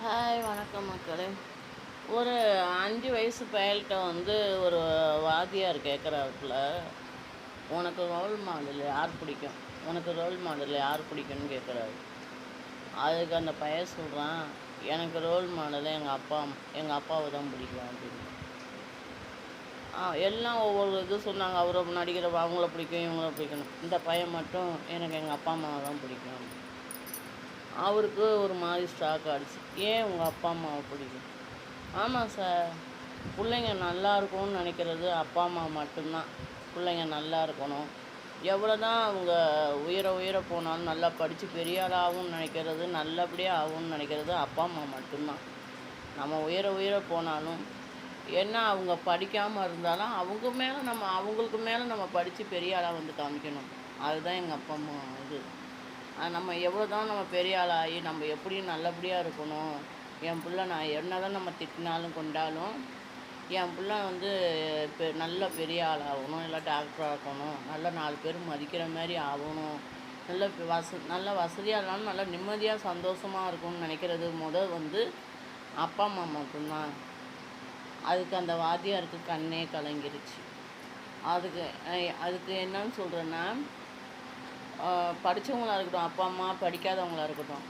Hi வணக்கம் மக்களே. ஒரு 5 வயசு பயல்கிட்ட ஒரு வாத்தியார் கேட்குறாப்புல, உனக்கு ரோல் மாடல் யார் பிடிக்கும், உனக்கு ரோல் மாடல் யார் பிடிக்கும்னு கேட்குறாரு. அதுக்கு அந்த பையன் சொல்கிறான், எனக்கு ரோல் மாடல் எங்கள் அப்பாவை தான் பிடிக்கும் அப்படின்னு. எல்லாம் ஒவ்வொரு இது சொன்னாங்க. அவரை நடிக்கிற அவங்கள பிடிக்கும், இவங்கள பிடிக்கணும். இந்த பையன் மட்டும் எனக்கு எங்கள் அப்பா அம்மாவை தான் பிடிக்கும். அவருக்கு ஒரு மாதிரி ஸ்டாக் ஆகிடுச்சு. ஏன் உங்கள் அப்பா அம்மாவை பிடிக்கும்? ஆமாம் சார், பிள்ளைங்க நல்லா இருக்கணும்னு நினைக்கிறது அப்பா அம்மா மட்டும்தான். பிள்ளைங்க நல்லா இருக்கணும், எவ்வளோ தான் அவங்க உயர போனாலும் நல்லா படித்து பெரிய ஆளாகும்னு நினைக்கிறது, நல்லபடியாக ஆகும்னு நினைக்கிறது அப்பா அம்மா மட்டும்தான். நம்ம உயர போனாலும் என்ன, அவங்க படிக்காமல் இருந்தாலும் அவங்களுக்கு மேலே நம்ம படித்து பெரிய ஆளாக காமிக்கணும். அதுதான் எங்கள் அப்பா அம்மா இது. நம்ம எவ்வளோ தான் நம்ம பெரிய ஆளாகி நம்ம எப்படியும் நல்லபடியாக இருக்கணும். என் பிள்ளை நான் என்ன தான் நம்ம திட்டினாலும் கொண்டாலும் என் பிள்ளை நல்ல பெரிய ஆளாகணும், இல்லை டாக்டராக இருக்கணும், நல்ல 4 பேர் மதிக்கிற மாதிரி ஆகணும், நல்ல வசதியாக இருந்தாலும் நல்லா நிம்மதியாக சந்தோஷமாக இருக்கணும்னு நினைக்கிறது அப்பா அம்மா மட்டும்தான். அதுக்கு அந்த வாத்தியாருக்கு கண்ணே கலங்கிருச்சு. அதுக்கு என்னன்னு சொல்கிறேன்னா, படித்தவங்களாக இருக்கட்டும், அப்பா அம்மா படிக்காதவங்களாக இருக்கட்டும்,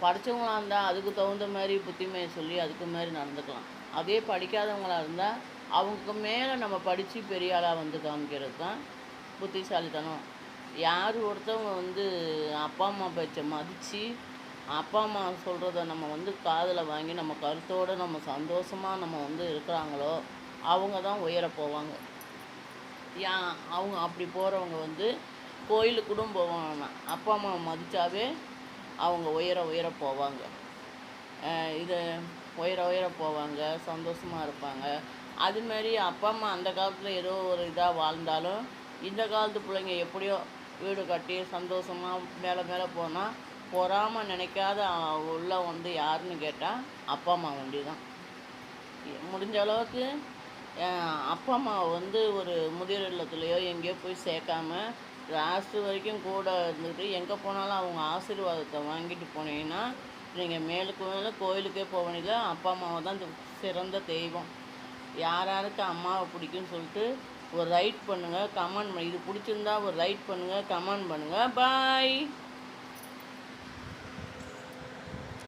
படித்தவங்களாக இருந்தால் அதுக்கு தகுந்த மாதிரி புத்திமையை சொல்லி அதுக்கு மாதிரி நடந்துக்கலாம். அதே படிக்காதவங்களாக இருந்தால் அவங்க மேலே நம்ம படித்து பெரிய ஆளாக காமிக்கிறது தான் புத்திசாலித்தனம். யார் ஒருத்தவங்க அப்பா அம்மா பேச்சை மதித்து அப்பா அம்மா சொல்கிறத நம்ம காதில் வாங்கி நம்ம கருத்தோடு நம்ம சந்தோஷமாக நம்ம இருக்கிறாங்களோ அவங்க தான் உயர போவாங்க. அவங்க அப்படி போகிறவங்க கோயிலுக்கு கூட போவாங்க. அப்பா அம்மா மதித்தாவே அவங்க உயர போவாங்க. இது உயர போவாங்க, சந்தோஷமாக இருப்பாங்க. அதுமாரி அப்பா அம்மா அந்த காலத்தில் ஏதோ ஒரு இதாக வாழ்ந்தாலும் இந்த காலத்து பிள்ளைங்க எப்படியோ வீடு கட்டி சந்தோஷமாக மேலே போனால் பொறாமல் நினைக்காத உள்ள யாருன்னு கேட்டால் அப்பா அம்மா தான். முடிஞ்ச அளவுக்கு அப்பா அம்மா ஒரு முதியோர் இல்லத்துலேயோ எங்கேயோ போய் சேர்க்காம லாஸ்ட்டு வரைக்கும் கூட இருந்துட்டு எங்கே போனாலும் அவங்க ஆசீர்வாதத்தை வாங்கிட்டு போனீங்கன்னா நீங்கள் மேலுக்கு மேலே கோயிலுக்கே போக வேண்டியது. அப்பா அம்மாவை தான் சிறந்த தெய்வம். யாருக்கு அம்மாவை பிடிக்கும்னு சொல்லிட்டு ஒரு ரைட் பண்ணுங்கள், கமெண்ட் இது பிடிச்சிருந்தா ஒரு ரைட் பண்ணுங்கள், கமெண்ட் பண்ணுங்கள். பாய்.